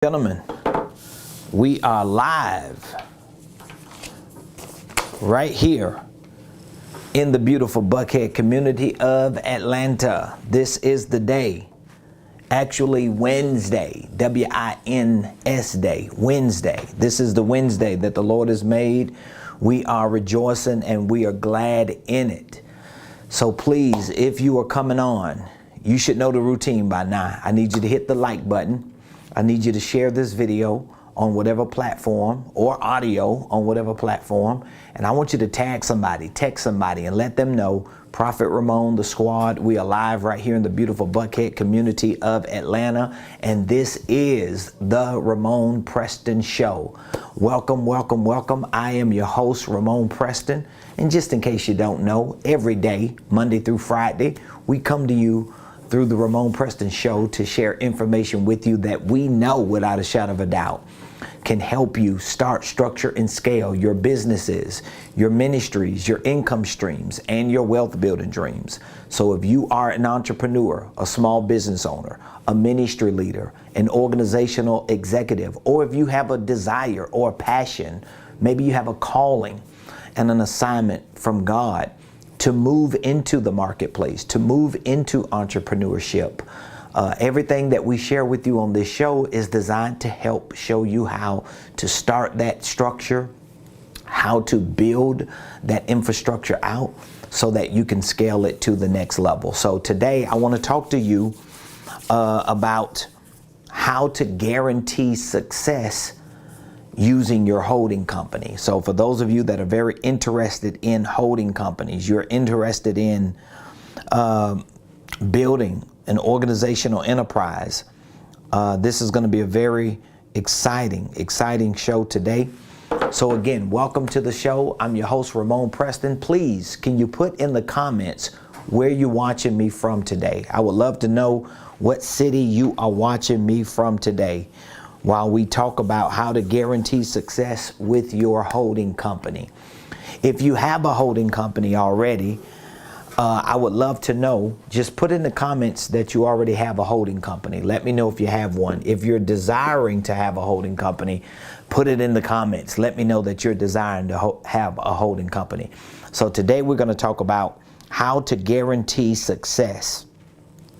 Gentlemen, we are live right here in the beautiful Buckhead community of Atlanta. This is the day, actually Wednesday, W-I-N-S day, Wednesday. This is the Wednesday that the Lord has made. We are rejoicing and we are glad in it. So please, if you are coming on, you should know the routine by now. I need you to hit the like button. I need you to share this video on whatever platform or audio on whatever platform. And I want you to tag somebody, text somebody, and let them know Prophet Ramon, the squad, we are live right here in the beautiful Buckhead community of Atlanta. And this is the Ramon Preston Show. Welcome, welcome, welcome. I am your host, Ramon Preston. And just in case you don't know, every day, Monday through Friday, we come to you through the Ramon Preston Show to share information with you that we know without a shadow of a doubt can help you start, structure, and scale your businesses, your ministries, your income streams, and your wealth building dreams. So if you are an entrepreneur, a small business owner, a ministry leader, an organizational executive, or if you have a desire or a passion, maybe you have a calling and an assignment from God to move into the marketplace, to move into entrepreneurship. Everything that we share with you on this show is designed to help show you how to start that structure, how to build that infrastructure out so that you can scale it to the next level. So today I want to talk to you about how to guarantee success using your holding company. So for those of you that are very interested in holding companies, you're interested in building an organizational enterprise, this is going to be a very exciting show today. So again, welcome to the show. I'm your host, Ramon Preston. Please, can you put in the comments where you're watching me from today? I would love to know what city you are watching me from today, while we talk about how to guarantee success with your holding company. If you have a holding company already, I would love to know. Just put in the comments that you already have a holding company. Let me know if you have one. If you're desiring to have a holding company, put it in the comments. Let me know that you're desiring to have a holding company. So today we're going to talk about how to guarantee success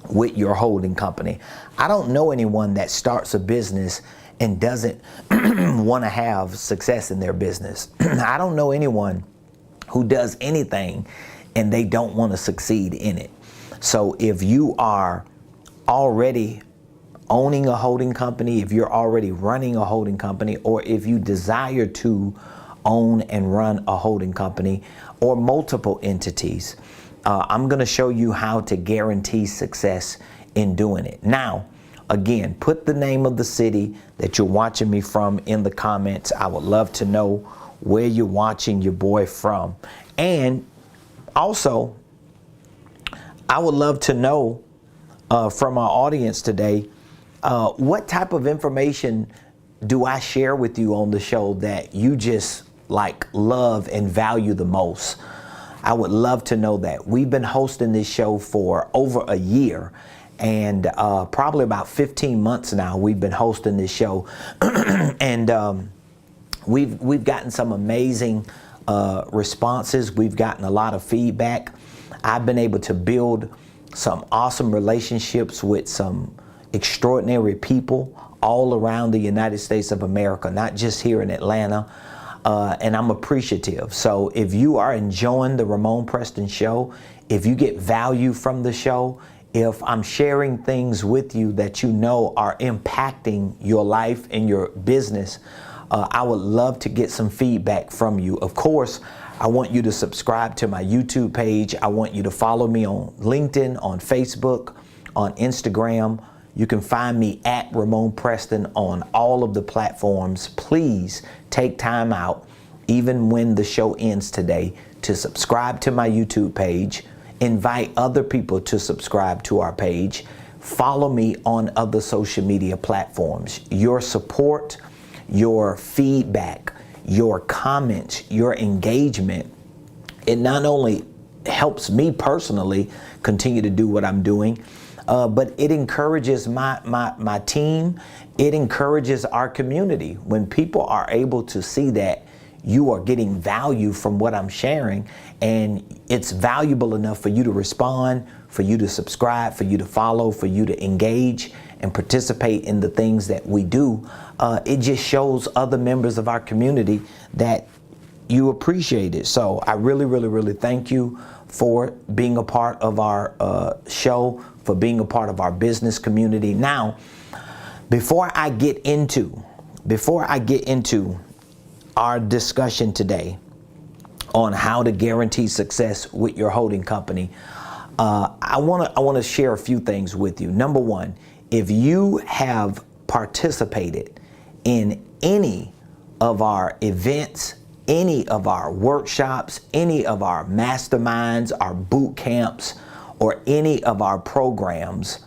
with your holding company. I don't know anyone that starts a business and doesn't want to have success in their business. I don't know anyone who does anything and they don't want to succeed in it. So if you are already owning a holding company, if you're already running a holding company, or if you desire to own and run a holding company or multiple entities, I'm going to show you how to guarantee success in doing it. Now, again, put the name of the city that you're watching me from in the comments. I would love to know where you're watching your boy from. And also, I would love to know from our audience today, what type of information do I share with you on the show that you just love and value the most? I would love to know that. We've been hosting this show for over a year, and probably about 15 months now we've been hosting this show. And we've gotten some amazing responses. We've gotten a lot of feedback. I've been able to build some awesome relationships with some extraordinary people all around the United States of America, not just here in Atlanta. And I'm appreciative. So if you are enjoying the Ramon Preston Show, if you get value from the show, if I'm sharing things with you that you know are impacting your life and your business, I would love to get some feedback from you. Of course, I want you to subscribe to my YouTube page. I want you to follow me on LinkedIn, on Facebook, on Instagram. You can find me at Ramon Preston on all of the platforms. Please take time out, even when the show ends today, to subscribe to my YouTube page. Invite other people to subscribe to our page. Follow me on other social media platforms. Your support, your feedback, your comments, your engagement, it not only helps me personally continue to do what I'm doing, but it encourages my team. It encourages our community. When people are able to see that you are getting value from what I'm sharing, and it's valuable enough for you to respond, for you to subscribe, for you to follow, for you to engage and participate in the things that we do, it just shows other members of our community that you appreciate it. So I really, really, really thank you for being a part of our show, for being a part of our business community. Now, before I get into our discussion today on how to guarantee success with your holding company, I want to share a few things with you. Number one, if you have participated in any of our events, any of our workshops, any of our masterminds, our boot camps, or any of our programs,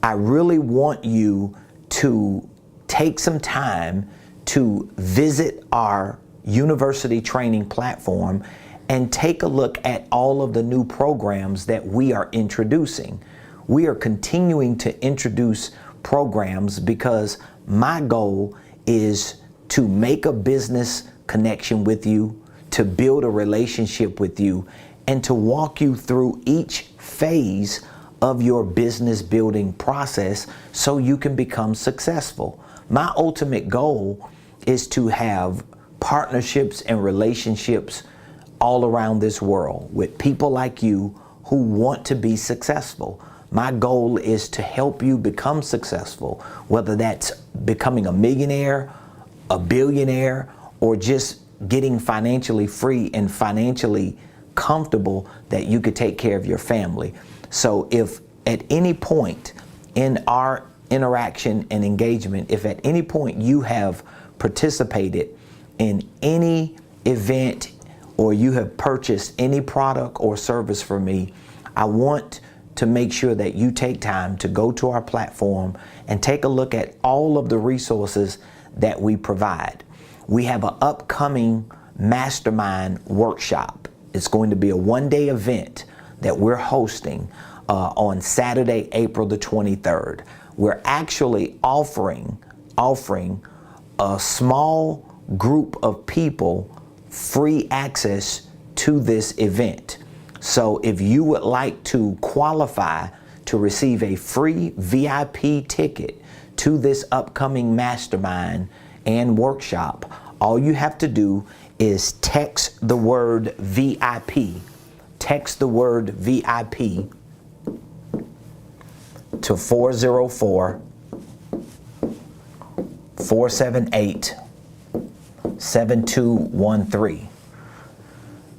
I really want you to take some time to visit our university training platform and take a look at all of the new programs that we are introducing. We are continuing to introduce programs because my goal is to make a business connection with you, to build a relationship with you, and to walk you through each phase of your business building process so you can become successful. My ultimate goal is to have partnerships and relationships all around this world with people like you who want to be successful. My goal is to help you become successful, whether that's becoming a millionaire, a billionaire, or just getting financially free and financially comfortable that you could take care of your family. So if at any point in our interaction and engagement, if at any point you have participated in any event or you have purchased any product or service from me, I want to make sure that you take time to go to our platform and take a look at all of the resources that we provide. We have an upcoming mastermind workshop. It's going to be a one-day event that we're hosting on Saturday, April the 23rd. We're actually offering a small group of people free access to this event. So if you would like to qualify to receive a free VIP ticket to this upcoming mastermind and workshop, all you have to do is text the word VIP. Text the word VIP to 404-478-7213.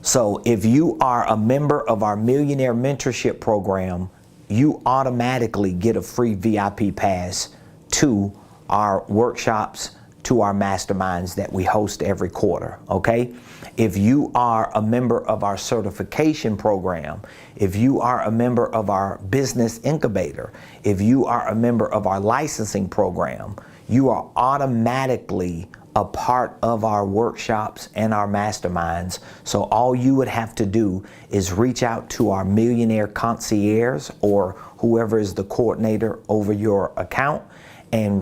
So if you are a member of our Millionaire Mentorship Program, you automatically get a free VIP pass to our workshops, to our masterminds that we host every quarter, okay? If you are a member of our certification program, if you are a member of our business incubator, if you are a member of our licensing program, you are automatically a part of our workshops and our masterminds. So all you would have to do is reach out to our Millionaire Concierge or whoever is the coordinator over your account and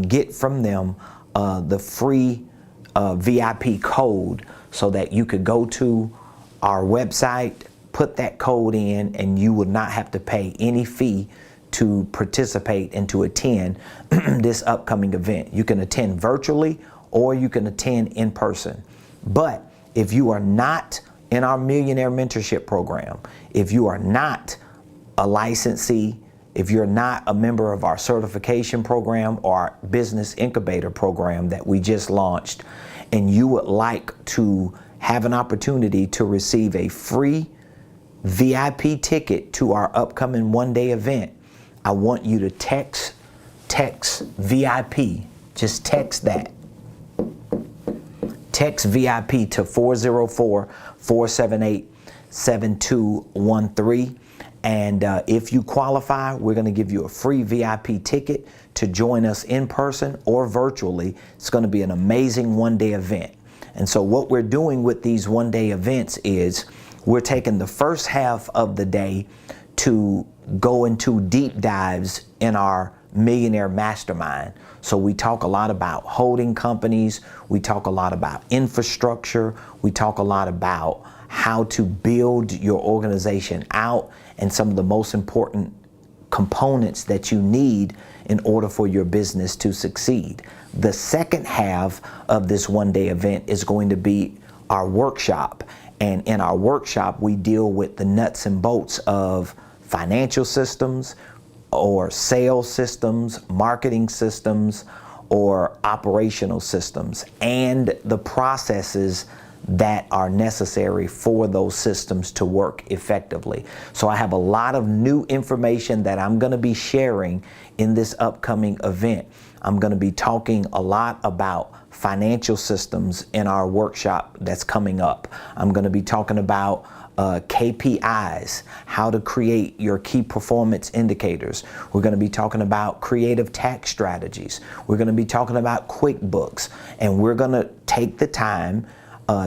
get from them the free VIP code so that you could go to our website, put that code in, and you would not have to pay any fee to participate and to attend this upcoming event. You can attend virtually or you can attend in person. But if you are not in our Millionaire Mentorship Program, if you are not a licensee, if you're not a member of our certification program or our business incubator program that we just launched, and you would like to have an opportunity to receive a free VIP ticket to our upcoming one-day event, I want you to text VIP. Just text that. Text VIP to 404-478-7213. And if you qualify, we're going to give you a free VIP ticket to join us in person or virtually. It's going to be an amazing one-day event. And so what we're doing with these one-day events is we're taking the first half of the day to go into deep dives in our Millionaire Mastermind. So we talk a lot about holding companies, we talk a lot about infrastructure, we talk a lot about how to build your organization out and some of the most important components that you need in order for your business to succeed. The second half of this one-day event is going to be our workshop. And in our workshop, we deal with the nuts and bolts of financial systems or sales systems, marketing systems, or operational systems, and the processes that are necessary for those systems to work effectively. So I have a lot of new information that I'm going to be sharing in this upcoming event. I'm going to be talking a lot about financial systems in our workshop that's coming up. I'm going to be talking about KPIs, how to create your key performance indicators. We're going to be talking about creative tax strategies. We're going to be talking about QuickBooks, and we're going to take the time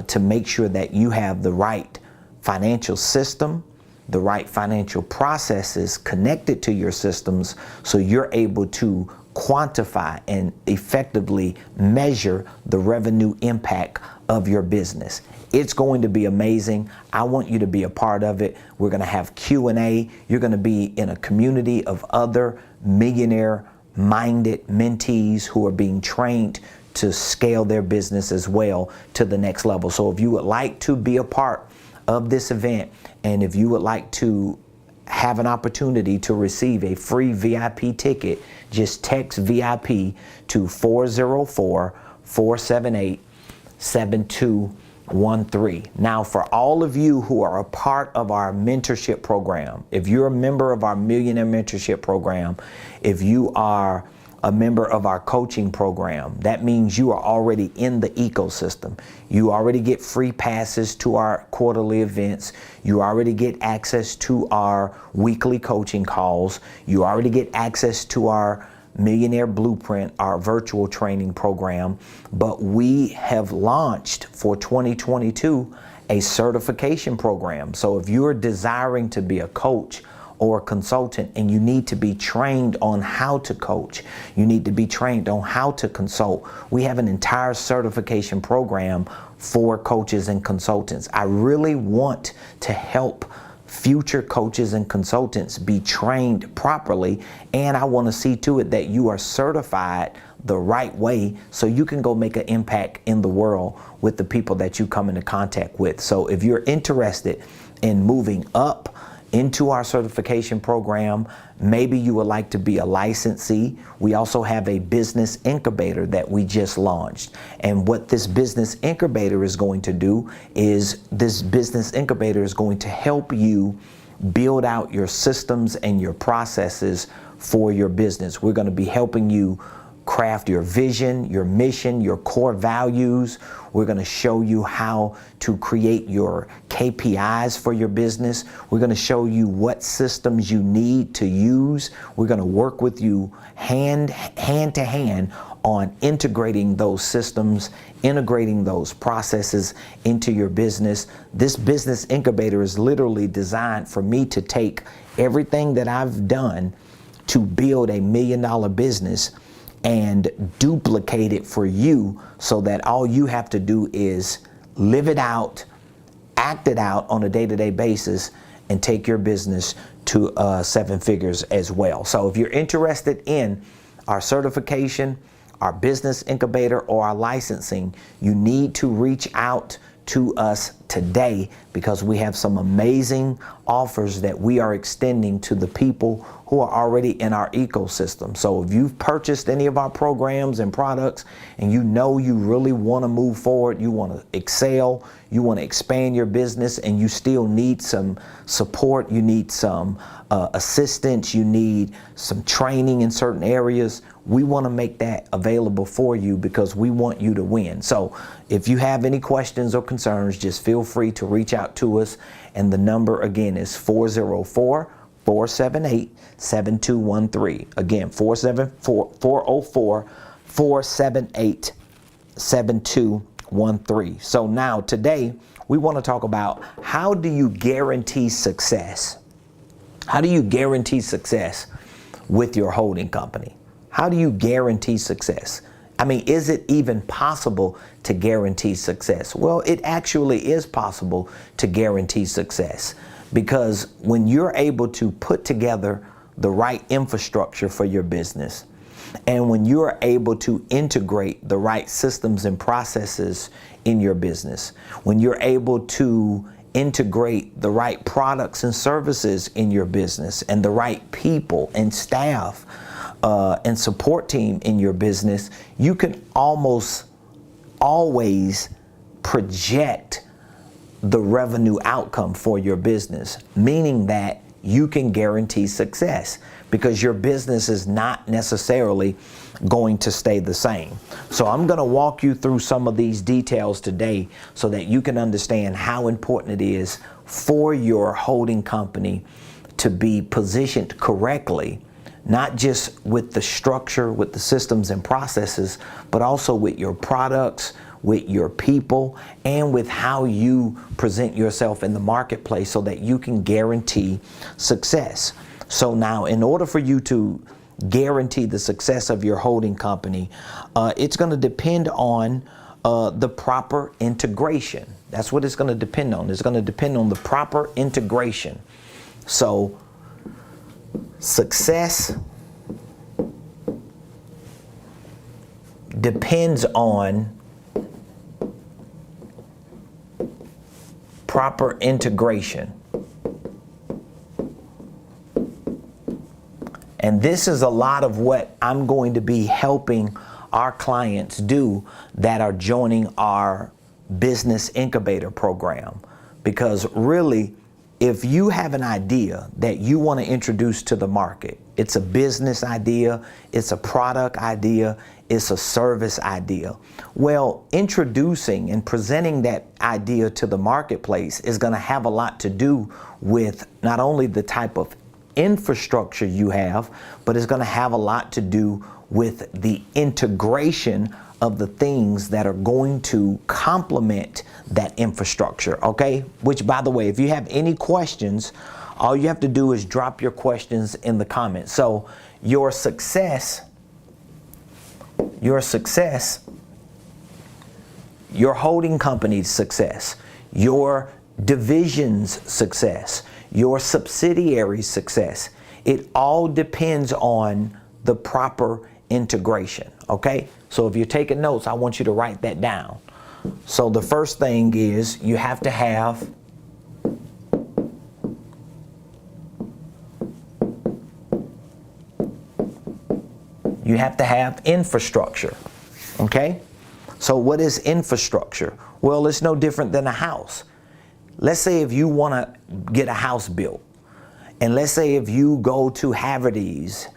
to make sure that you have the right financial system, the right financial processes connected to your systems, so you're able to quantify and effectively measure the revenue impact of your business. It's going to be amazing. I want you to be a part of it. We're going to have Q&A. You're going to be in a community of other millionaire-minded mentees who are being trained to scale their business as well to the next level. So if you would like to be a part of this event, and if you would like to have an opportunity to receive a free VIP ticket, just text VIP to 404-478-7213. Now, for all of you who are a part of our mentorship program, if you're a member of our Millionaire Mentorship program, if you are a member of our coaching program, that means you are already in the ecosystem. You already get free passes to our quarterly events. You already get access to our weekly coaching calls. You already get access to our Millionaire Blueprint, our virtual training program. But we have launched for 2022 a certification program. So if you're desiring to be a coach or a consultant, and you need to be trained on how to coach, you need to be trained on how to consult, we have an entire certification program for coaches and consultants. I really want to help future coaches and consultants be trained properly, and I want to see to it that you are certified the right way so you can go make an impact in the world with the people that you come into contact with. So if you're interested in moving up into our certification program, maybe you would like to be a licensee. We also have a business incubator that we just launched. And what this business incubator is going to do is this business incubator is going to help you build out your systems and your processes for your business. We're going to be helping you craft your vision, your mission, your core values. We're going to show you how to create your KPIs for your business. We're going to show you what systems you need to use. We're going to work with you hand to hand on integrating those systems, integrating those processes into your business. This business incubator is literally designed for me to take everything that I've done to build $1 million business and duplicate it for you, so that all you have to do is live it out, act it out on a day-to-day basis, and take your business to 7 figures as well. So if you're interested in our certification, our business incubator, or our licensing, you need to reach out to us today, because we have some amazing offers that we are extending to the people who are already in our ecosystem. So if you've purchased any of our programs and products, and you know you really want to move forward, you want to excel, you want to expand your business, and you still need some support, you need some assistance, you need some training in certain areas, we want to make that available for you, because we want you to win. So if you have any questions or concerns, just feel free to reach out to us. And the number again is 404-478-7213. Again, 404-478-7213. So now today we want to talk about, how do you guarantee success? How do you guarantee success with your holding company? How do you guarantee success? I mean, is it even possible to guarantee success? Well, it actually is possible to guarantee success, because when you're able to put together the right infrastructure for your business, and when you're able to integrate the right systems and processes in your business, when you're able to integrate the right products and services in your business, and the right people and staff and support team in your business, you can almost always project the revenue outcome for your business, meaning that you can guarantee success, because your business is not necessarily going to stay the same. So I'm going to walk you through some of these details today so that you can understand how important it is for your holding company to be positioned correctly, not just with the structure, with the systems and processes, but also with your products, with your people, and with how you present yourself in the marketplace so that you can guarantee success. So now, in order for you to guarantee the success of your holding company, it's going to depend on the proper integration. That's what it's going to depend on. It's going to depend on the proper integration. So success depends on proper integration. And this is a lot of what I'm going to be helping our clients do that are joining our business incubator program. Because really, if you have an idea that you want to introduce to the market, it's a business idea, it's a product idea, it's a service idea. Well, introducing and presenting that idea to the marketplace is going to have a lot to do with not only the type of infrastructure you have, but it's going to have a lot to do with the integration of the things that are going to complement that infrastructure, okay? Which, by the way, if you have any questions, all you have to do is drop your questions in the comments. So your success, your holding company's success, your division's success, your subsidiary's success, it all depends on the proper integration, okay? So if you're taking notes, I want you to write that down. So the first thing is you have to have infrastructure, okay? So what is infrastructure? Well, it's no different than a house. Let's say if you want to get a house built, and let's say if you go to Haverty's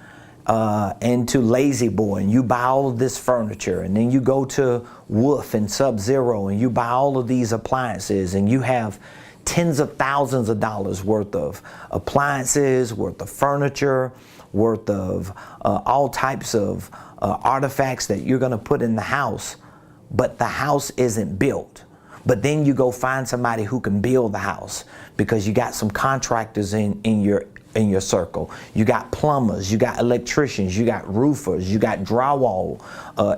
and to Lazy Boy and you buy all of this furniture, and then you go to Wolf and Sub-Zero and you buy all of these appliances, and you have tens of thousands of dollars worth of appliances, worth of furniture, worth of all types of artifacts that you're going to put in the house, but the house isn't built. But then you go find somebody who can build the house, because you got some contractors in your circle. You got plumbers, you got electricians, you got roofers, you got drywall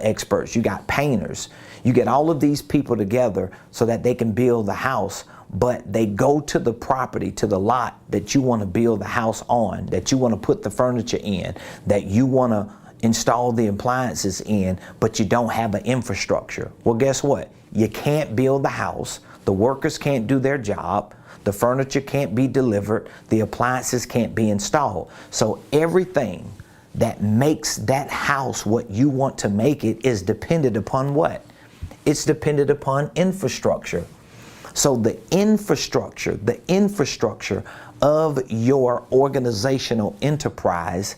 experts, you got painters. You get all of these people together so that they can build the house, but they go to the property, to the lot that you want to build the house on, that you want to put the furniture in, that you want to install the appliances in, but you don't have an infrastructure. Well, guess what? You can't build the house. The workers can't do their job. The furniture can't be delivered. The appliances can't be installed. So everything that makes that house what you want to make it is dependent upon what? It's dependent upon infrastructure. So the infrastructure of your organizational enterprise,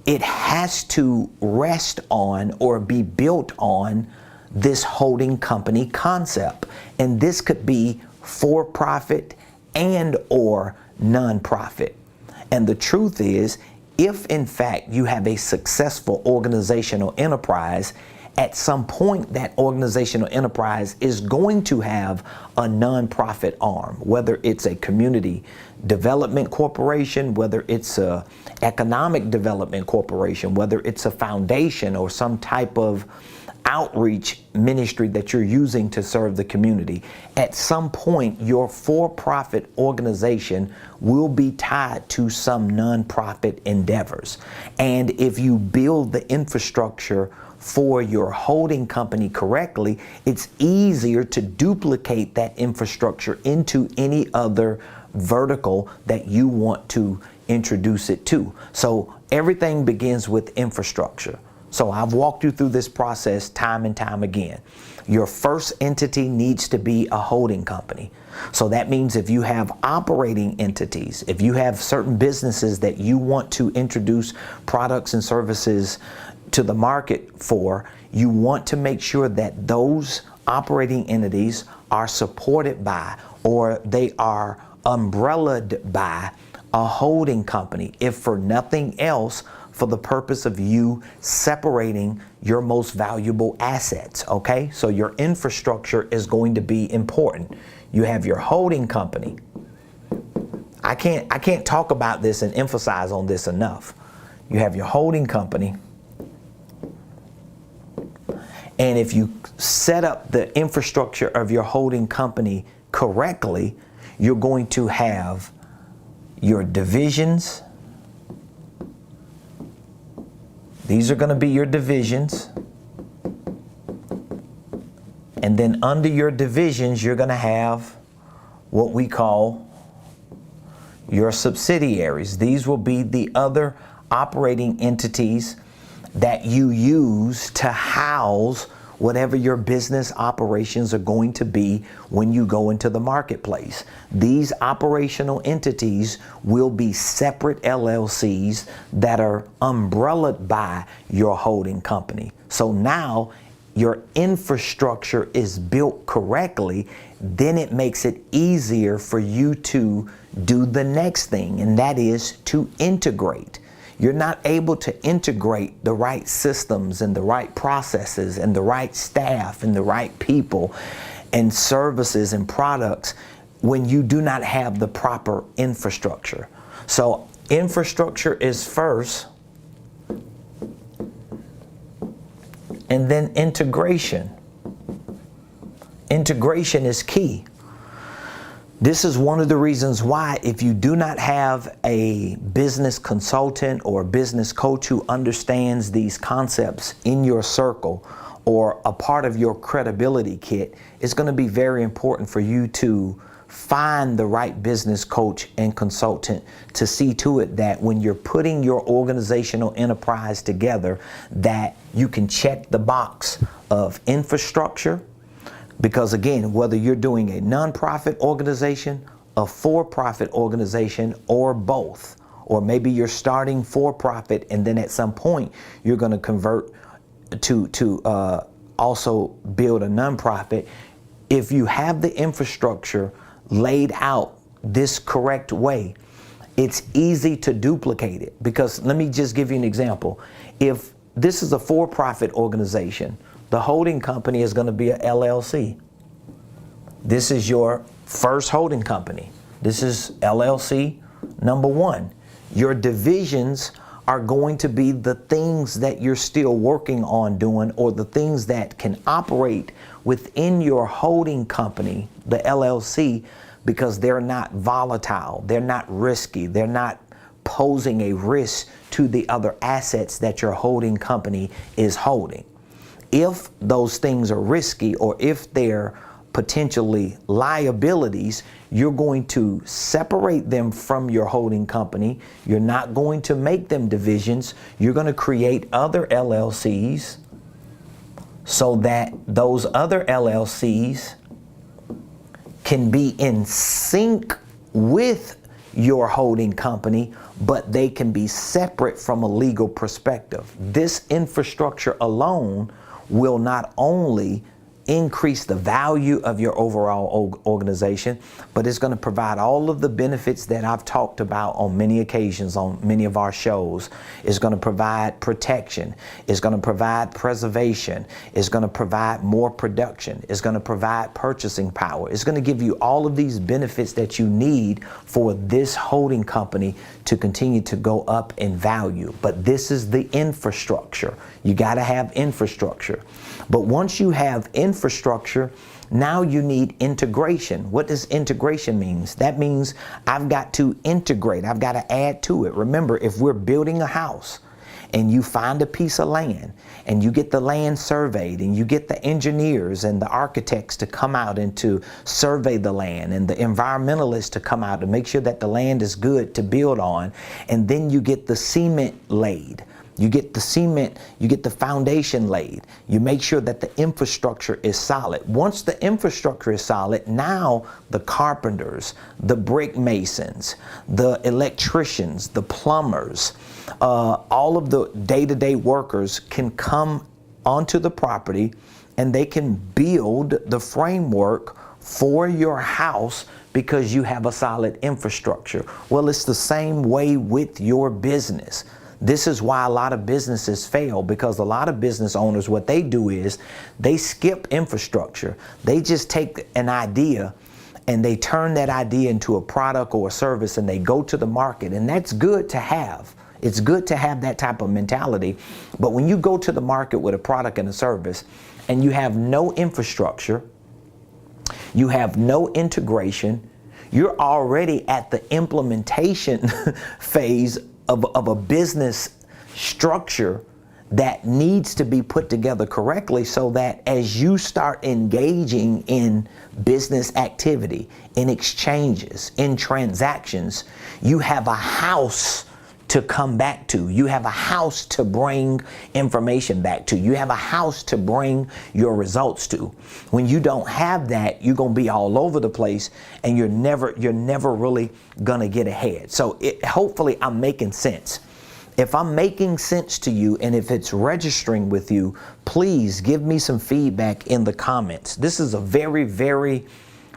it has to rest on or be built on this holding company concept. And this could be for-profit and or non-profit. And the truth is, if in fact you have a successful organizational enterprise at some point that organizational enterprise is going to have a nonprofit arm, whether it's a community development corporation, whether it's a economic development corporation, whether it's a foundation or some type of outreach ministry that you're using to serve the community. At some point, your for-profit organization will be tied to some nonprofit endeavors. And if you build the infrastructure for your holding company correctly, it's easier to duplicate that infrastructure into any other vertical that you want to introduce it to. So everything begins with infrastructure. So I've walked you through this process time and time again. Your first entity needs to be a holding company. So that means if you have operating entities, if you have certain businesses that you want to introduce products and services to the market for, you want to make sure that those operating entities are supported by, or they are umbrellaed by, a holding company, if for nothing else, for the purpose of you separating your most valuable assets, okay? So your infrastructure is going to be important. You have your holding company. I can't talk about this and emphasize on this enough. You have your holding company. And if you set up the infrastructure of your holding company correctly, you're going to have your divisions. These are going to be your divisions. And then under your divisions, you're going to have what we call your subsidiaries. These will be the other operating entities that you use to house whatever your business operations are going to be when you go into the marketplace. These operational entities will be separate LLCs that are umbrellaed by your holding company. So now your infrastructure is built correctly, then it makes it easier for you to do the next thing, and that is to integrate. You're not able to integrate the right systems and the right processes and the right staff and the right people and services and products when you do not have the proper infrastructure. So infrastructure is first, and then integration. Integration is key. This is one of the reasons why, if you do not have a business consultant or a business coach who understands these concepts in your circle or a part of your credibility kit, it's going to be very important for you to find the right business coach and consultant to see to it that when you're putting your organizational enterprise together, that you can check the box of infrastructure. Because again, whether you're doing a nonprofit organization, a for-profit organization, or both, or maybe you're starting for-profit and then at some point you're going to convert to also build a nonprofit. If you have the infrastructure laid out this correct way, it's easy to duplicate it. Because let me just give you an example. If this is a for-profit organization, the holding company is going to be a LLC. This is your first holding company. This is LLC number one. Your divisions are going to be the things that you're still working on doing, or the things that can operate within your holding company, the LLC, because they're not volatile, they're not risky, they're not posing a risk to the other assets that your holding company is holding. If those things are risky, or if they're potentially liabilities, you're going to separate them from your holding company. You're not going to make them divisions. You're going to create other LLCs so that those other LLCs can be in sync with your holding company, but they can be separate from a legal perspective. This infrastructure alone will not only increase the value of your overall organization, but it's going to provide all of the benefits that I've talked about on many occasions on many of our shows. It's going to provide protection. It's going to provide preservation. It's going to provide more production. It's going to provide purchasing power. It's going to give you all of these benefits that you need for this holding company to continue to go up in value. But this is the infrastructure. You got to have infrastructure. But once you have infrastructure, now you need integration. What does integration mean? That means I've got to integrate. I've got to add to it. Remember, if we're building a house and you find a piece of land and you get the land surveyed and you get the engineers and the architects to come out and to survey the land and the environmentalists to come out to make sure that the land is good to build on, and then you get the cement laid. You get the cement, you get the foundation laid. You make sure that the infrastructure is solid. Once the infrastructure is solid, now the carpenters, the brick masons, the electricians, the plumbers, all of the day-to-day workers can come onto the property and they can build the framework for your house because you have a solid infrastructure. Well, it's the same way with your business. This is why a lot of businesses fail, because a lot of business owners, what they do is they skip infrastructure. They just take an idea and they turn that idea into a product or a service and they go to the market, and that's good to have. It's good to have that type of mentality. But when you go to the market with a product and a service and you have no infrastructure, you have no integration, you're already at the implementation phase of a business structure that needs to be put together correctly, so that as you start engaging in business activity, in exchanges, in transactions, you have a house to come back to. You have a house to bring information back to. You have a house to bring your results to. When you don't have that, you're going to be all over the place and you're never really going to get ahead. So hopefully I'm making sense. If I'm making sense to you and if it's registering with you, please give me some feedback in the comments. This is a very, very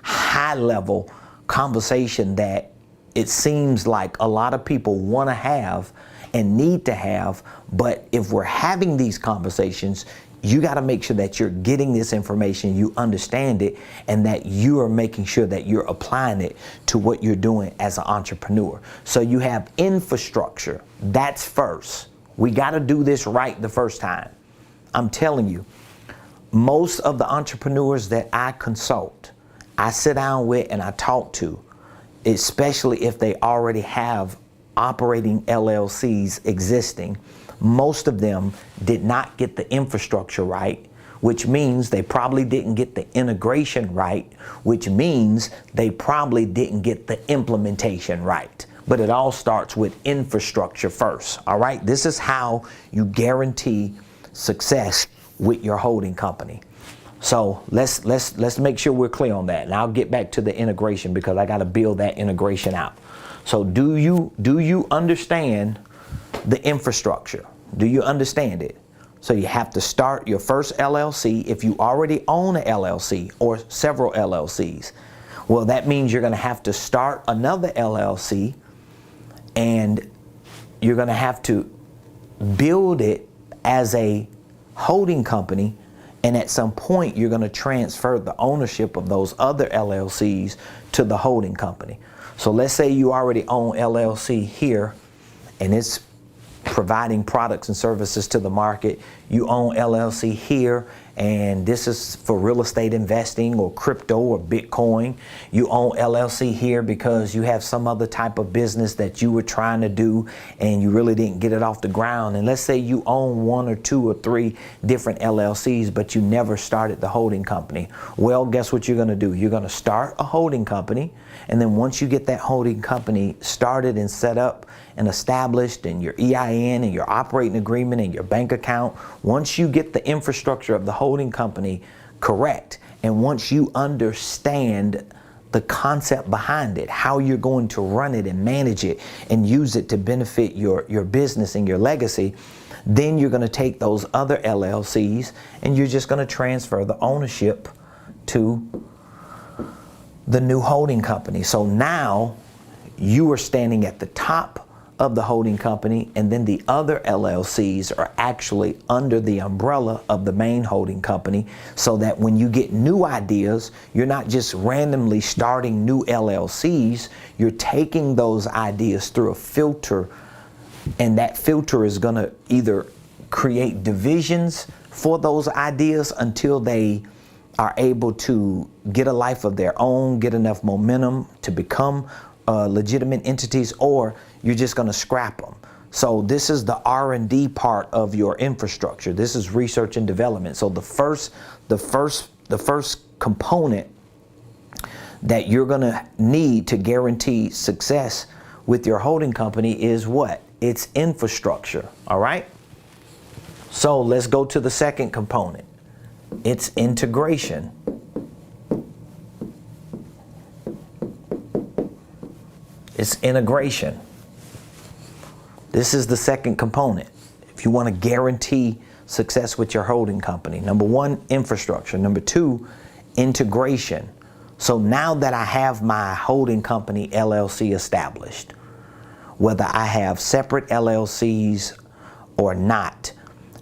high level conversation that it seems like a lot of people want to have and need to have. But if we're having these conversations, you got to make sure that you're getting this information, you understand it, and that you are making sure that you're applying it to what you're doing as an entrepreneur. So you have infrastructure. That's first. We got to do this right the first time. I'm telling you, most of the entrepreneurs that I consult, I sit down with and I talk to, especially if they already have operating LLCs existing, most of them did not get the infrastructure right, which means they probably didn't get the integration right, which means they probably didn't get the implementation right. But it all starts with infrastructure first, all right? This is how you guarantee success with your holding company. So let's make sure we're clear on that. And I'll get back to the integration because I got to build that integration out. So do you understand the infrastructure? Do you understand it? So you have to start your first LLC if you already own an LLC or several LLCs. Well, that means you're going to have to start another LLC and you're going to have to build it as a holding company. And at some point, you're going to transfer the ownership of those other LLCs to the holding company. So let's say you already own LLC here, and it's providing products and services to the market. You own LLC here, and this is for real estate investing or crypto or Bitcoin. You own LLC here because you have some other type of business that you were trying to do and you really didn't get it off the ground. And let's say you own 1 or 2 or 3 different LLCs, but you never started the holding company. Well, guess what you're going to do? You're going to start a holding company, and then once you get that holding company started and set up and established, and your EIN and your operating agreement and your bank account, once you get the infrastructure of the holding company correct, and once you understand the concept behind it, how you're going to run it and manage it and use it to benefit your business and your legacy, then you're going to take those other LLCs and you're just going to transfer the ownership to the new holding company. So now you are standing at the top of the holding company, and then the other LLCs are actually under the umbrella of the main holding company, so that when you get new ideas, you're not just randomly starting new LLCs, you're taking those ideas through a filter, and that filter is going to either create divisions for those ideas until they are able to get a life of their own, get enough momentum to become legitimate entities, or you're just going to scrap them. So this is the R&D part of your infrastructure. This is research and development. So the first component that you're going to need to guarantee success with your holding company is what? It's infrastructure. All right. So let's go to the second component. It's integration. It's integration. This is the second component. If you want to guarantee success with your holding company, number one, infrastructure. Number two, integration. So now that I have my holding company LLC established, whether I have separate LLCs or not,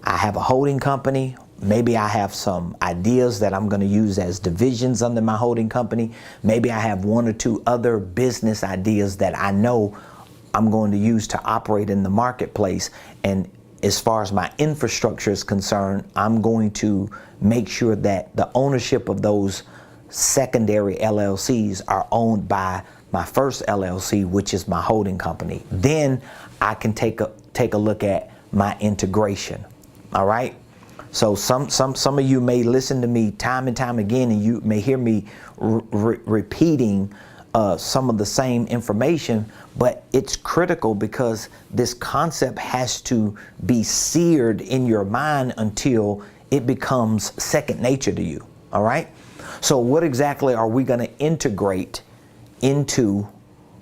I have a holding company. Maybe I have some ideas that I'm going to use as divisions under my holding company. Maybe I have one or two other business ideas that I know I'm going to use to operate in the marketplace. And as far as my infrastructure is concerned, I'm going to make sure that the ownership of those secondary LLCs are owned by my first LLC, which is my holding company. Then I can take a look at my integration. All right. So some of you may listen to me time and time again, and you may hear me repeating some of the same information, but it's critical because this concept has to be seared in your mind until it becomes second nature to you. All right. So what exactly are we going to integrate into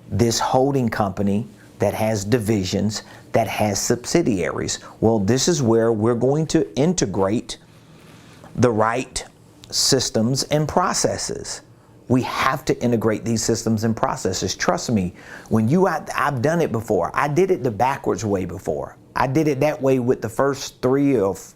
this holding company that has divisions, that has subsidiaries? Well, this is where we're going to integrate the right systems and processes. We have to integrate these systems and processes. Trust me, I've done it before. I did it the backwards way before. I did it that way with the first three with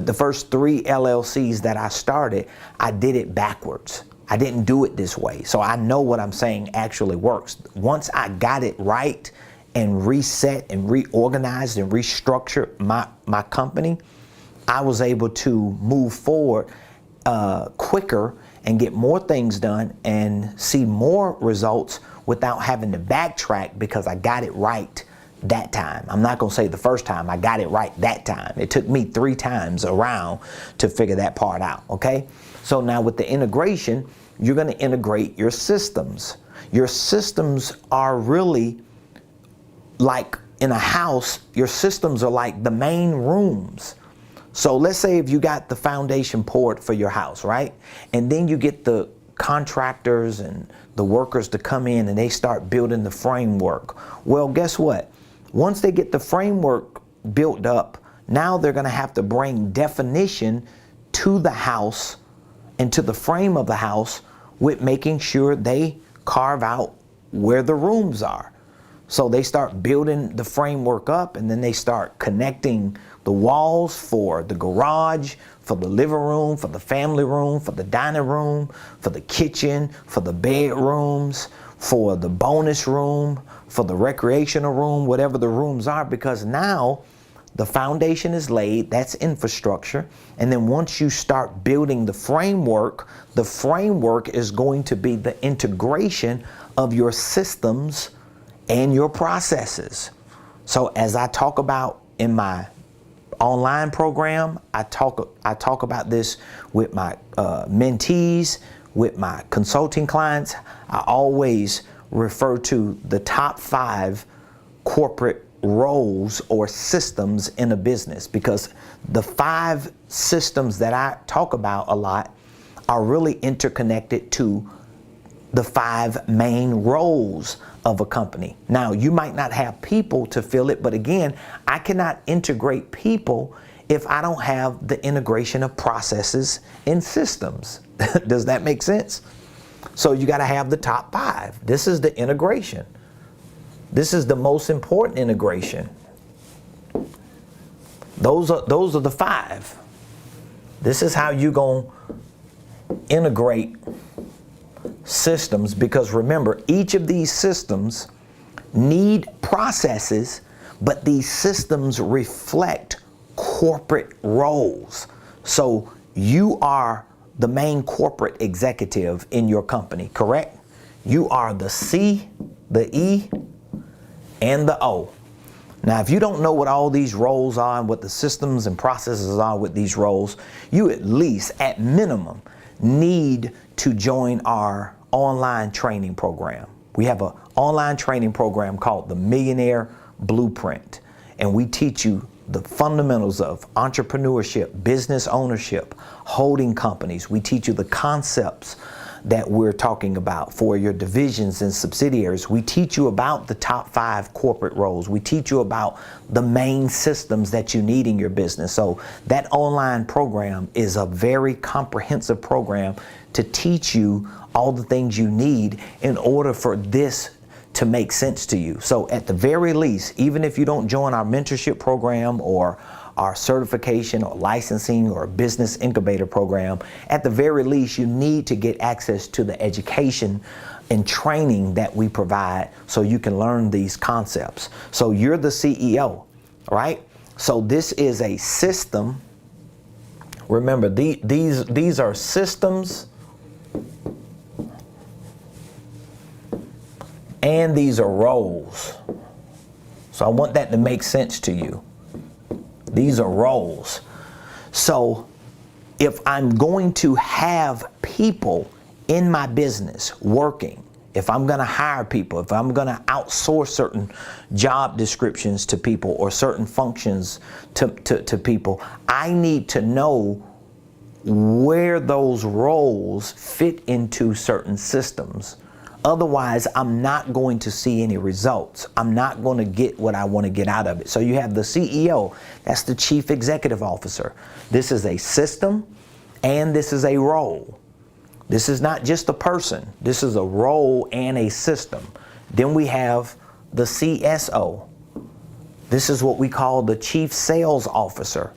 the first three LLCs that I started. I did it backwards. I didn't do it this way. So I know what I'm saying actually works. Once I got it right and reset and reorganized and restructured my company, I was able to move forward quicker and get more things done and see more results without having to backtrack because I got it right that time. I'm not going to say the first time. I got it right that time. It took me 3 times around to figure that part out. Okay. So now with the integration, you're going to integrate your systems. Your systems are really like in a house, your systems are like the main rooms. So let's say if you got the foundation poured for your house, right? And then you get the contractors and the workers to come in and they start building the framework. Well, guess what? Once they get the framework built up, now they're going to have to bring definition to the house and to the frame of the house with making sure they carve out where the rooms are. So they start building the framework up, and then they start connecting the walls for the garage, for the living room, for the family room, for the dining room, for the kitchen, for the bedrooms, for the bonus room, for the recreational room, whatever the rooms are, because now the foundation is laid. That's infrastructure. And then once you start building the framework is going to be the integration of your systems and your processes. So as I talk about in my online program, I talk about this with my mentees, with my consulting clients. I always refer to the top 5 corporate roles or systems in a business, because the 5 systems that I talk about a lot are really interconnected to the 5 main roles of a company. Now, you might not have people to fill it, but again, I cannot integrate people if I don't have the integration of processes and systems. Does that make sense? So you got to have the top 5. This is the integration. This is the most important integration. Those are the 5. This is how you're going to integrate systems, because remember, each of these systems need processes, but these systems reflect corporate roles. So you are the main corporate executive in your company, correct? You are the C, the E, and the O. Now, if you don't know what all these roles are and what the systems and processes are with these roles, you at least, at minimum, need to join our online training program. We have an online training program called the Millionaire Blueprint, and we teach you the fundamentals of entrepreneurship, business ownership, holding companies. We teach you the concepts that we're talking about for your divisions and subsidiaries. We teach you about the top 5 corporate roles. We teach you about the main systems that you need in your business. So that online program is a very comprehensive program to teach you all the things you need in order for this to make sense to you. So at the very least, even if you don't join our mentorship program or our certification or licensing or business incubator program, at the very least, you need to get access to the education and training that we provide so you can learn these concepts. So you're the CEO, right? So this is a system. Remember, these are systems, and these are roles. So I want that to make sense to you. These are roles. So if I'm going to have people in my business working, if I'm going to hire people, if I'm going to outsource certain job descriptions to people or certain functions to people, I need to know where those roles fit into certain systems. Otherwise, I'm not going to see any results. I'm not going to get what I want to get out of it. So you have the CEO, that's the Chief Executive Officer. This is a system and this is a role. This is not just a person. This is a role and a system. Then we have the CSO. This is what we call the Chief Sales Officer.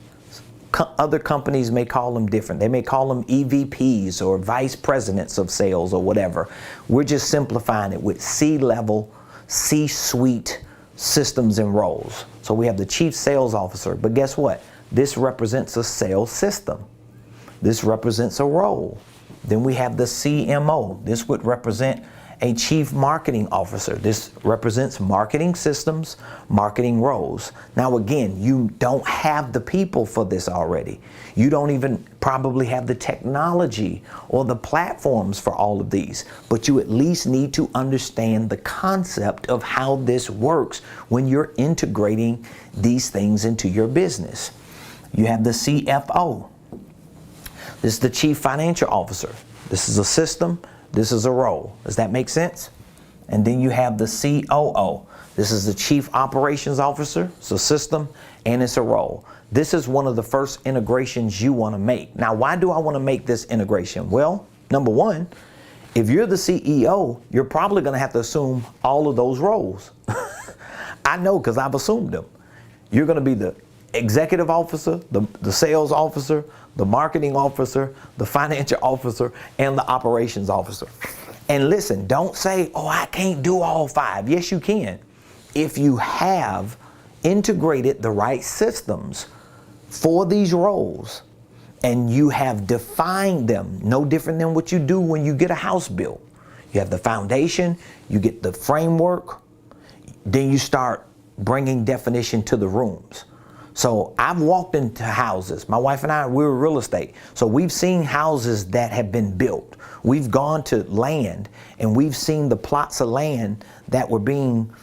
Other companies may call them different. They may call them EVPs or Vice Presidents of Sales or whatever. We're just simplifying it with C-level, C-suite systems and roles. So we have the Chief Sales Officer, but guess what? This represents a sales system. This represents a role. Then we have the CMO. This would represent a Chief Marketing Officer. This represents marketing systems, marketing roles. Now again, you don't have the people for this already. You don't even probably have the technology or the platforms for all of these, but you at least need to understand the concept of how this works when you're integrating these things into your business. You have the CFO. This is the Chief Financial Officer. This is a system. This is a role. Does that make sense? And then you have the COO. This is the Chief Operations Officer. It's a system and it's a role. This is one of the first integrations you want to make. Now, why do I want to make this integration? Well, number one, if you're the CEO, you're probably going to have to assume all of those roles. I know, because I've assumed them. You're going to be the executive officer, the sales officer, the marketing officer, the financial officer, and the operations officer. And listen, don't say, oh, I can't do all 5. Yes, you can. If you have integrated the right systems for these roles and you have defined them, no different than what you do when you get a house built. You have the foundation, you get the framework, then you start bringing definition to the rooms. So I've walked into houses. My wife and I, we're real estate. So we've seen houses that have been built. We've gone to land and we've seen the plots of land that were being,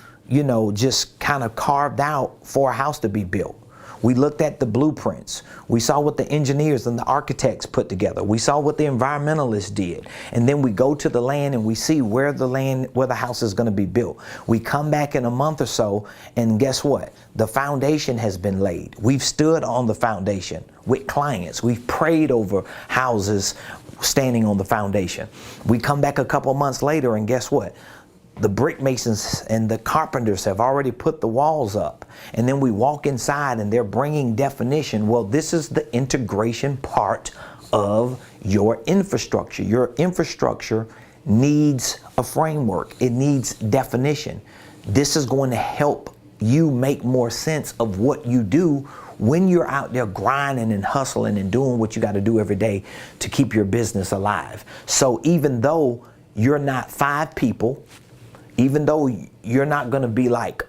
just kind of carved out for a house to be built. We looked at the blueprints. We saw what the engineers and the architects put together. We saw what the environmentalists did. And then we go to the land and we see where the house is going to be built. We come back in a month or so, and guess what? The foundation has been laid. We've stood on the foundation with clients. We've prayed over houses standing on the foundation. We come back a couple months later, and guess what? The brick masons and the carpenters have already put the walls up. And then we walk inside and they're bringing definition. Well, this is the integration part of your infrastructure. Your infrastructure needs a framework. It needs definition. This is going to help you make more sense of what you do when you're out there grinding and hustling and doing what you got to do every day to keep your business alive. So even though you're not 5 people, even though you're not going to be like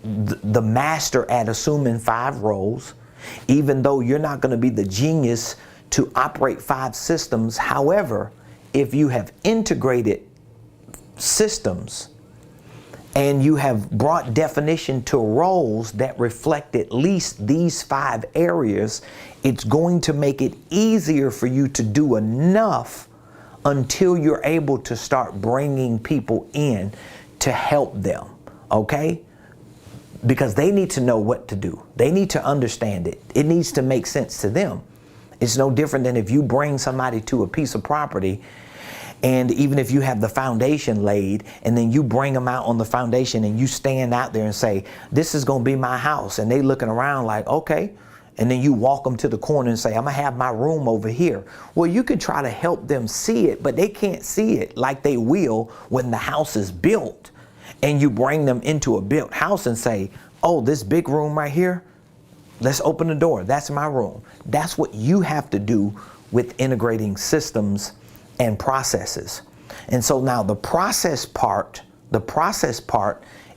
the master at assuming 5 roles, even though you're not going to be the genius to operate 5 systems, however, if you have integrated systems and you have brought definition to roles that reflect at least these 5 areas, it's going to make it easier for you to do enough until you're able to start bringing people in to help them, okay? Because they need to know what to do. They need to understand it. It needs to make sense to them. It's no different than if you bring somebody to a piece of property, and even if you have the foundation laid, and then you bring them out on the foundation and you stand out there and say, this is going to be my house. And they looking around like, okay. And then you walk them to the corner and say, I'm going to have my room over here. Well, you can try to help them see it, but they can't see it like they will when the house is built. And you bring them into a built house and say, oh, this big room right here, let's open the door. That's my room. That's what you have to do with integrating systems and processes. And so now the process part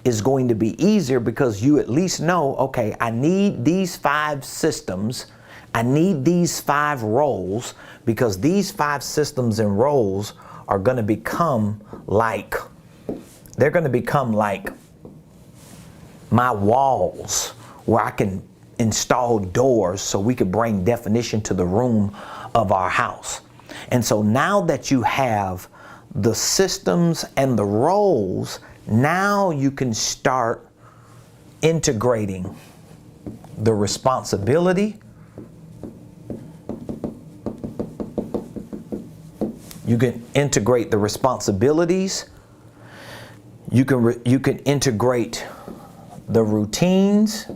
is going to be easier because you at least know, okay, I need these 5 systems. I need these 5 roles, because these 5 systems and roles are going to become like, they're going to become like my walls where I can install doors so we could bring definition to the room of our house. And so now that you have the systems and the roles, now you can start integrating the responsibility. You can integrate the responsibilities. You can integrate the routines.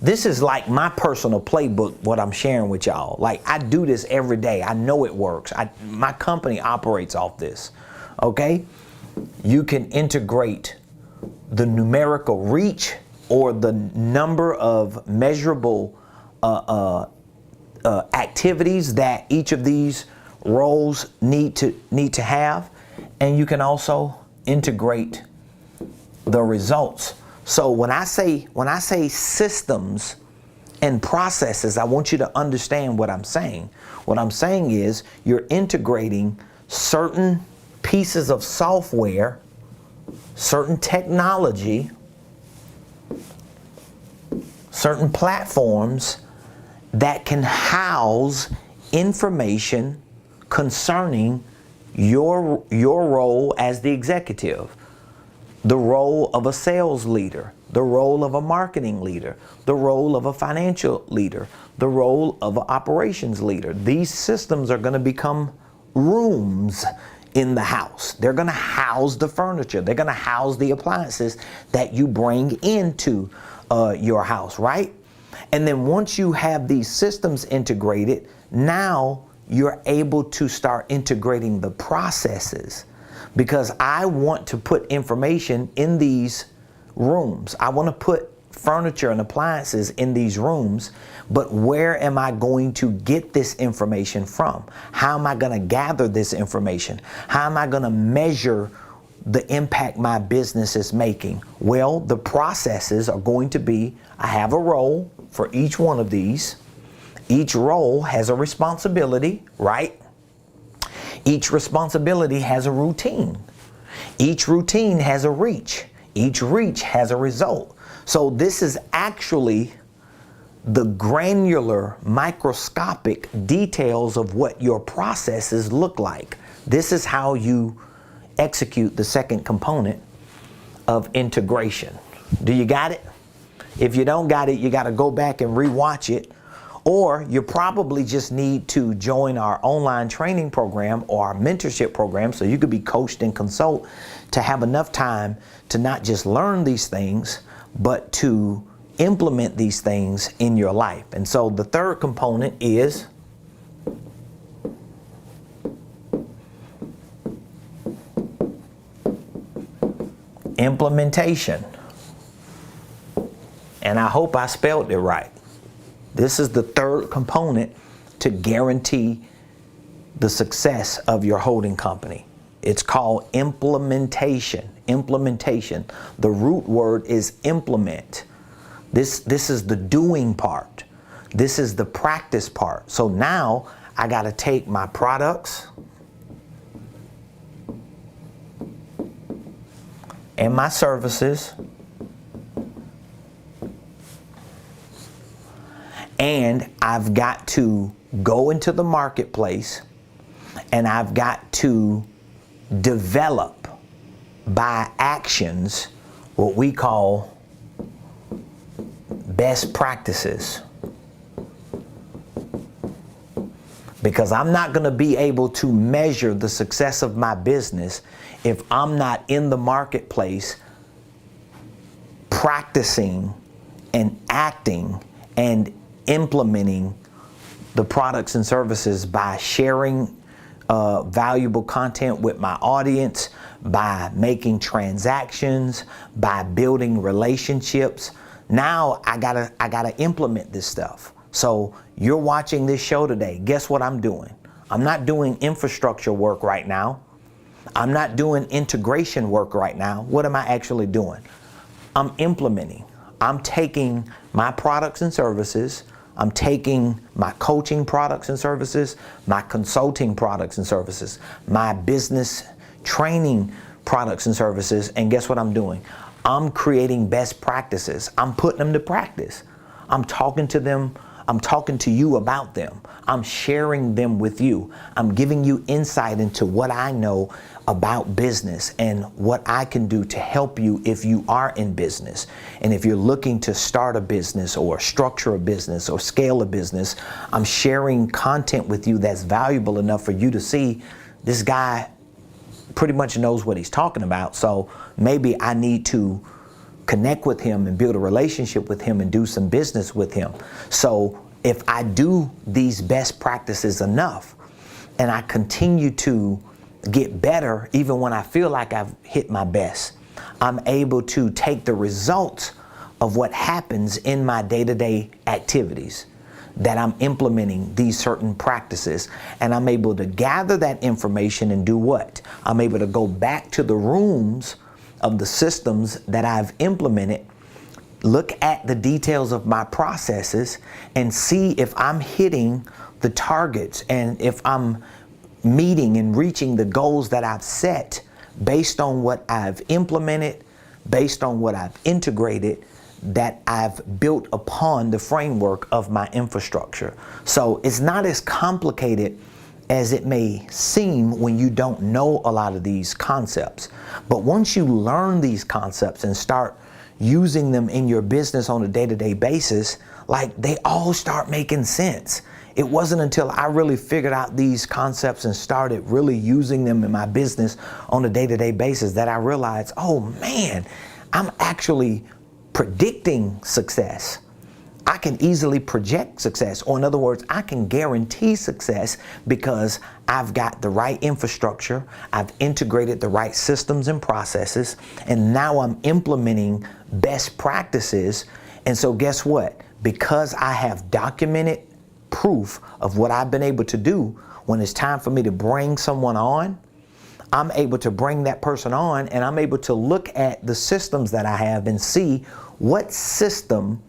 This is like my personal playbook, what I'm sharing with y'all. Like, I do this every day. I know it works. My company operates off this, okay? You can integrate the numerical reach or the number of measurable activities that each of these roles need to have. And you can also integrate the results. So when I say systems and processes, I want you to understand what I'm saying. What I'm saying is you're integrating certain pieces of software, certain technology, certain platforms that can house information concerning your role as the executive, the role of a sales leader, the role of a marketing leader, the role of a financial leader, the role of an operations leader. These systems are going to become rooms in the house. They're going to house the furniture. They're going to house the appliances that you bring into your house, right? And then once you have these systems integrated, now you're able to start integrating the processes, because I want to put information in these rooms. I want to put furniture and appliances in these rooms, but where am I going to get this information from? How am I going to gather this information? How am I going to measure the impact my business is making? Well, the processes are going to be, I have a role for each one of these. Each role has a responsibility, right? Each responsibility has a routine. Each routine has a reach. Each reach has a result. So this is actually the granular, microscopic details of what your processes look like. This is how you execute the second component of integration. Do you got it? If you don't got it, you got to go back and rewatch it, or you probably just need to join our online training program or our mentorship program so you could be coached and consult to have enough time to not just learn these things, but to implement these things in your life. And so the third component is implementation. And I hope I spelled it right. This is the third component to guarantee the success of your holding company. It's called implementation. Implementation. The root word is implement. This is the doing part. This is the practice part. So now I got to take my products and my services and I've got to go into the marketplace and I've got to develop by actions what we call best practices. Because I'm not going to be able to measure the success of my business if I'm not in the marketplace practicing and acting and implementing the products and services by sharing valuable content with my audience, by making transactions, by building relationships. Now I gotta implement this stuff. So you're watching this show today. Guess what I'm doing? I'm not doing infrastructure work right now. I'm not doing integration work right now. What am I actually doing? I'm implementing. I'm taking my products and services. I'm taking my coaching products and services, my consulting products and services, my business training products and services, and guess what I'm doing? I'm creating best practices. I'm putting them to practice. I'm talking to them. I'm talking to you about them. I'm sharing them with you. I'm giving you insight into what I know about business and what I can do to help you if you are in business. And if you're looking to start a business or structure a business or scale a business, I'm sharing content with you that's valuable enough for you to see this guy pretty much knows what he's talking about. So maybe I need to connect with him and build a relationship with him and do some business with him. So if I do these best practices enough and I continue to get better, even when I feel like I've hit my best, I'm able to take the results of what happens in my day-to-day activities, that I'm implementing these certain practices, and I'm able to gather that information and do what? I'm able to go back to the rooms of the systems that I've implemented, look at the details of my processes and see if I'm hitting the targets and if I'm meeting and reaching the goals that I've set based on what I've implemented, based on what I've integrated, that I've built upon the framework of my infrastructure. So it's not as complicated as it may seem when you don't know a lot of these concepts. But once you learn these concepts and start using them in your business on a day-to-day basis, like they all start making sense. It wasn't until I really figured out these concepts and started really using them in my business on a day-to-day basis that I realized, oh man, I'm actually predicting success. I can easily project success, or in other words, I can guarantee success because I've got the right infrastructure, I've integrated the right systems and processes, and now I'm implementing best practices. And so guess what? Because I have documented proof of what I've been able to do, when it's time for me to bring someone on, I'm able to bring that person on, and I'm able to look at the systems that I have and see what system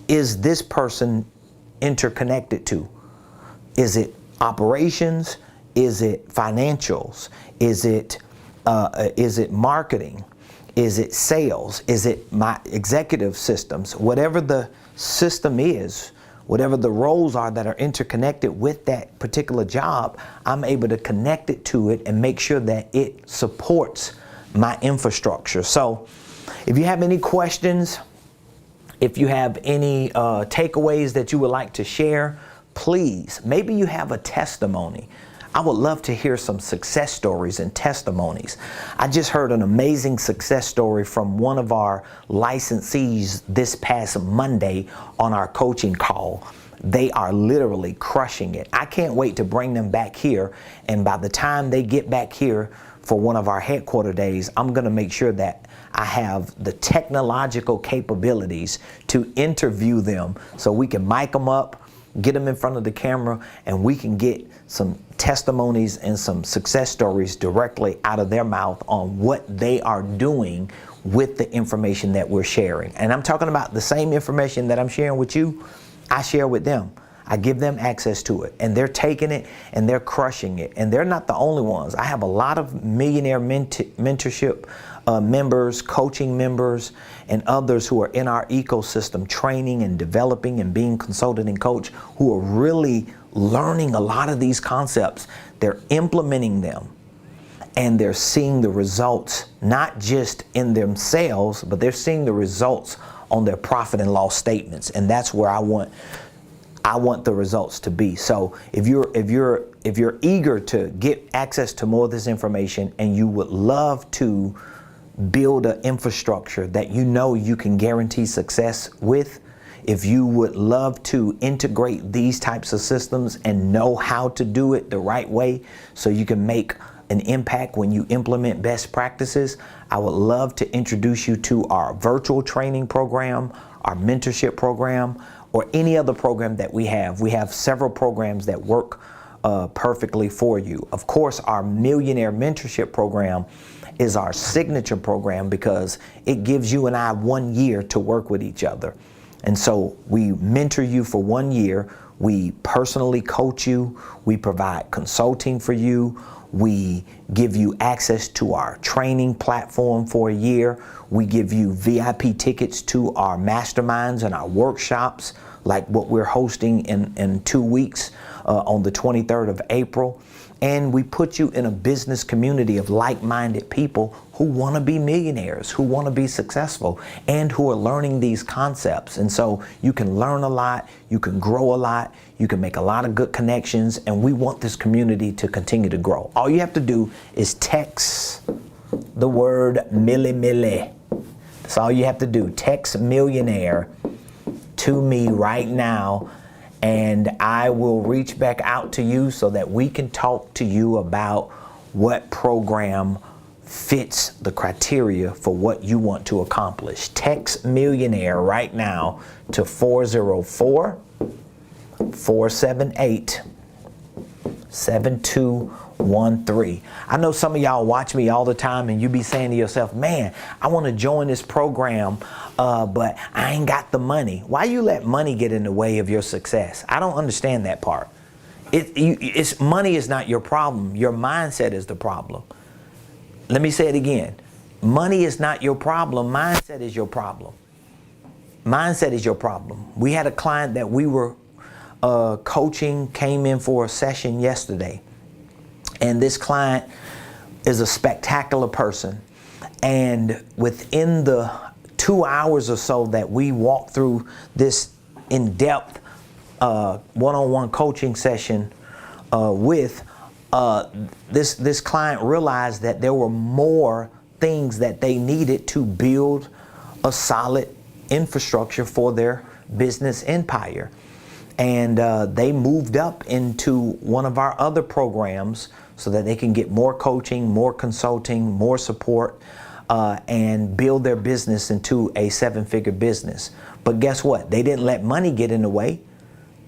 is this person interconnected to. Is it operations? Is it financials? Is it marketing? Is it sales? Is it my executive systems? Whatever the system is, whatever the roles are that are interconnected with that particular job, I'm able to connect it to it and make sure that it supports my infrastructure. So if you have any questions, if you have any takeaways that you would like to share, please, maybe you have a testimony. I would love to hear some success stories and testimonies. I just heard an amazing success story from one of our licensees this past Monday on our coaching call. They are literally crushing it. I can't wait to bring them back here. And by the time they get back here for one of our headquarter days, I'm going to make sure that I have the technological capabilities to interview them so we can mic them up, get them in front of the camera, and we can get some testimonies and some success stories directly out of their mouth on what they are doing with the information that we're sharing. And I'm talking about the same information that I'm sharing with you, I share with them. I give them access to it, and they're taking it and they're crushing it. And they're not the only ones. I have a lot of millionaire mentorship members, coaching members, and others who are in our ecosystem training and developing and being consulted and coached, who are really learning a lot of these concepts. They're implementing them, and they're seeing the results, not just in themselves, but they're seeing the results on their profit and loss statements. And that's where I want the results to be. So if you're eager to get access to more of this information, and you would love to build an infrastructure that you know you can guarantee success with, if you would love to integrate these types of systems and know how to do it the right way so you can make an impact when you implement best practices, I would love to introduce you to our virtual training program, our mentorship program, or any other program that we have. We have several programs that work perfectly for you. Of course, our Millionaire Mentorship program is our signature program because it gives you and I 1 year to work with each other. And so we mentor you for 1 year. We personally coach you. We provide consulting for you. We give you access to our training platform for a year. We give you VIP tickets to our masterminds and our workshops, like what we're hosting in 2 weeks on the 23rd of April. And we put you in a business community of like-minded people who want to be millionaires, who want to be successful, and who are learning these concepts. And so you can learn a lot, you can grow a lot, you can make a lot of good connections, and we want this community to continue to grow. All you have to do is text the word milli. That's all you have to do. Text millionaire to me right now, and I will reach back out to you so that we can talk to you about what program fits the criteria for what you want to accomplish. Text millionaire right now to 404-478-7213. I know some of y'all watch me all the time and you be saying to yourself, man, I want to join this program, but I ain't got the money. Why you let money get in the way of your success? I don't understand that part. Money is not your problem. Your mindset is the problem. Let me say it again. Money is not your problem. Mindset is your problem. Mindset is your problem. We had a client that we were coaching, came in for a session yesterday. And this client is a spectacular person. And within the 2 hours or so that we walked through this in-depth one-on-one coaching session with this client realized that there were more things that they needed to build a solid infrastructure for their business empire. And they moved up into one of our other programs so that they can get more coaching, more consulting, more support, and build their business into a 7-figure business. But guess what? They didn't let money get in the way.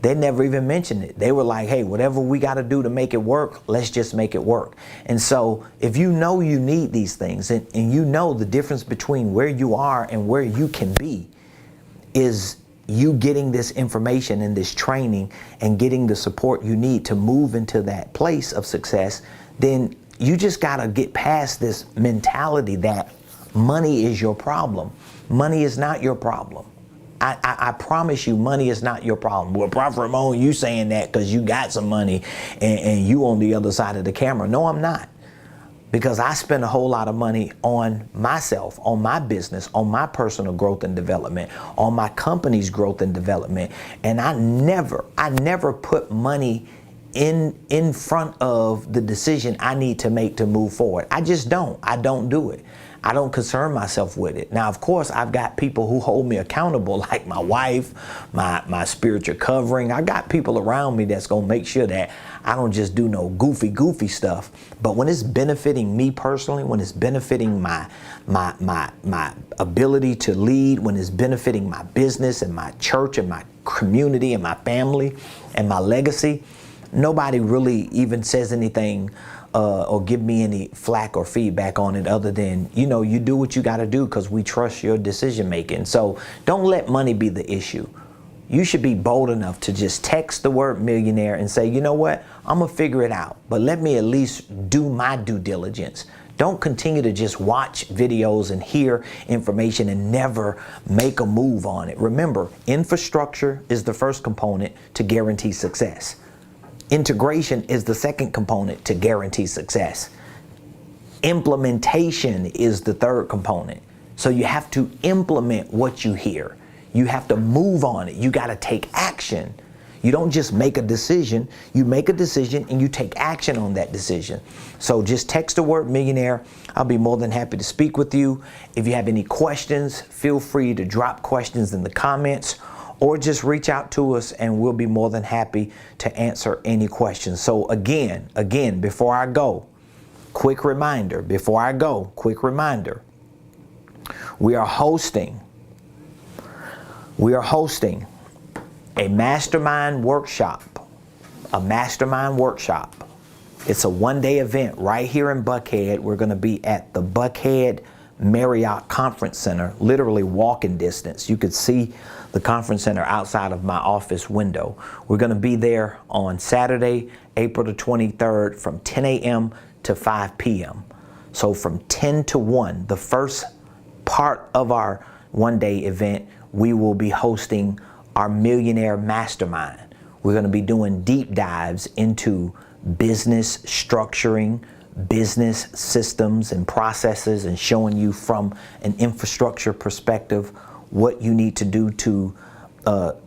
They never even mentioned it. They were like, hey, whatever we got to do to make it work, let's just make it work. And so if you know you need these things, and you know the difference between where you are and where you can be is you getting this information and this training and getting the support you need to move into that place of success, then you just got to get past this mentality that money is your problem. Money is not your problem. I promise you, money is not your problem. Well, Prophet Ramon, you saying that because you got some money and you on the other side of the camera. No, I'm not. Because I spend a whole lot of money on myself, on my business, on my personal growth and development, on my company's growth and development. And I never put money in front of the decision I need to make to move forward. I just don't. I don't do it. I don't concern myself with it. Now, of course, I've got people who hold me accountable, like my wife, my spiritual covering. I got people around me that's going to make sure that I don't just do no goofy stuff. But when it's benefiting me personally, when it's benefiting my ability to lead, when it's benefiting my business and my church and my community and my family and my legacy, nobody really even says anything or give me any flack or feedback on it other than, you do what you got to do because we trust your decision making. So don't let money be the issue. You should be bold enough to just text the word millionaire and say, you know what, I'm going to figure it out, but let me at least do my due diligence. Don't continue to just watch videos and hear information and never make a move on it. Remember, infrastructure is the first component to guarantee success. Integration is the second component to guarantee success. Implementation is the third component. So you have to implement what you hear. You have to move on it. You got to take action. You don't just make a decision. You make a decision and you take action on that decision. So just text the word millionaire. I'll be more than happy to speak with you. If you have any questions, feel free to drop questions in the comments, or just reach out to us and we'll be more than happy to answer any questions. So again, before I go, quick reminder, we are hosting a mastermind workshop. It's a one-day event right here in Buckhead. We're going to be at the Buckhead Marriott Conference Center, literally walking distance. You could see the conference center outside of my office window. We're going to be there on Saturday, April the 23rd from 10 a.m. to 5 p.m. So from 10 to 1, the first part of our one-day event, we will be hosting our Millionaire Mastermind. We're going to be doing deep dives into business structuring, business systems and processes, and showing you from an infrastructure perspective what you need to do to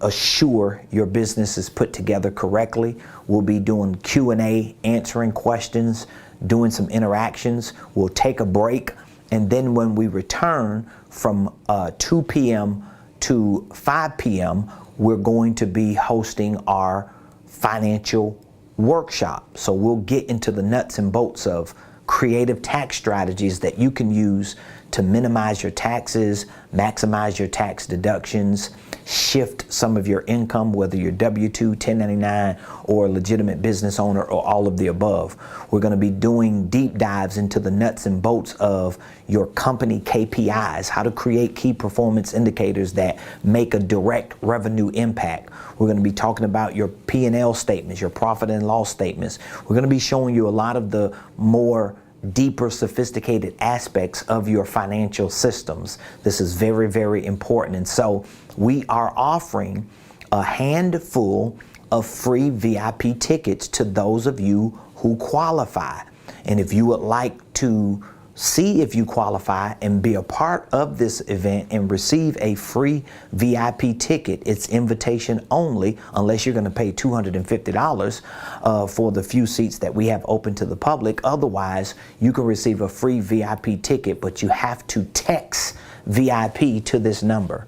assure your business is put together correctly. We'll be doing Q&A, answering questions, doing some interactions. We'll take a break, and then when we return from 2 p.m. to 5 p.m., we're going to be hosting our financial workshop. So we'll get into the nuts and bolts of creative tax strategies that you can use to minimize your taxes, maximize your tax deductions, shift some of your income, whether you're W-2, 1099, or a legitimate business owner, or all of the above. We're going to be doing deep dives into the nuts and bolts of your company KPIs, how to create key performance indicators that make a direct revenue impact. We're going to be talking about your P&L statements, your profit and loss statements. We're going to be showing you a lot of the more deeper, sophisticated aspects of your financial systems. This is very, very important. And so we are offering a handful of free VIP tickets to those of you who qualify. And if you would like to see if you qualify and be a part of this event and receive a free VIP ticket, it's invitation only, unless you're going to pay $250 for the few seats that we have open to the public. Otherwise, you can receive a free VIP ticket, but you have to text VIP to this number.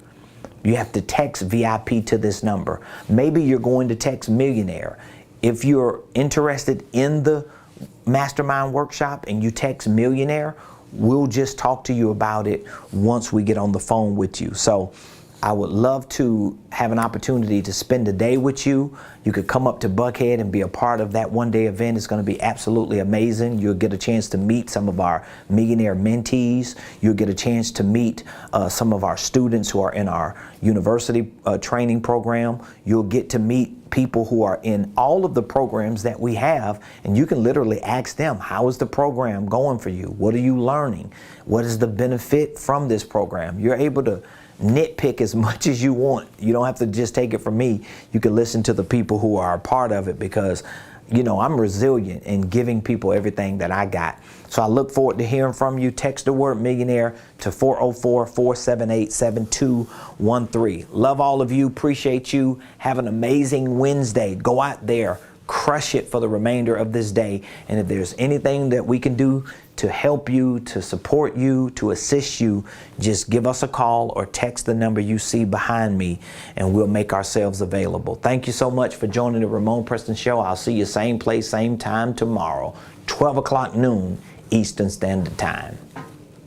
You have to text VIP to this number. Maybe you're going to text millionaire. If you're interested in the mastermind workshop and you text millionaire, we'll just talk to you about it once we get on the phone with you. So I would love to have an opportunity to spend a day with you. You could come up to Buckhead and be a part of that one-day event. It's going to be absolutely amazing. You'll get a chance to meet some of our millionaire mentees. You'll get a chance to meet some of our students who are in our university training program. You'll get to meet people who are in all of the programs that we have, and you can literally ask them, how is the program going for you? What are you learning? What is the benefit from this program? You're able to nitpick as much as you want. You don't have to just take it from me. You can listen to the people who are a part of it, because I'm resilient in giving people everything that I got. So I look forward to hearing from you. Text the word millionaire to 404-478-7213. Love all of you. Appreciate you. Have an amazing Wednesday. Go out there, crush it for the remainder of this day. And if there's anything that we can do to help you, to support you, to assist you, just give us a call or text the number you see behind me, and we'll make ourselves available. Thank you so much for joining the Ramon Preston Show. I'll see you same place, same time tomorrow, 12 o'clock noon Eastern Standard Time.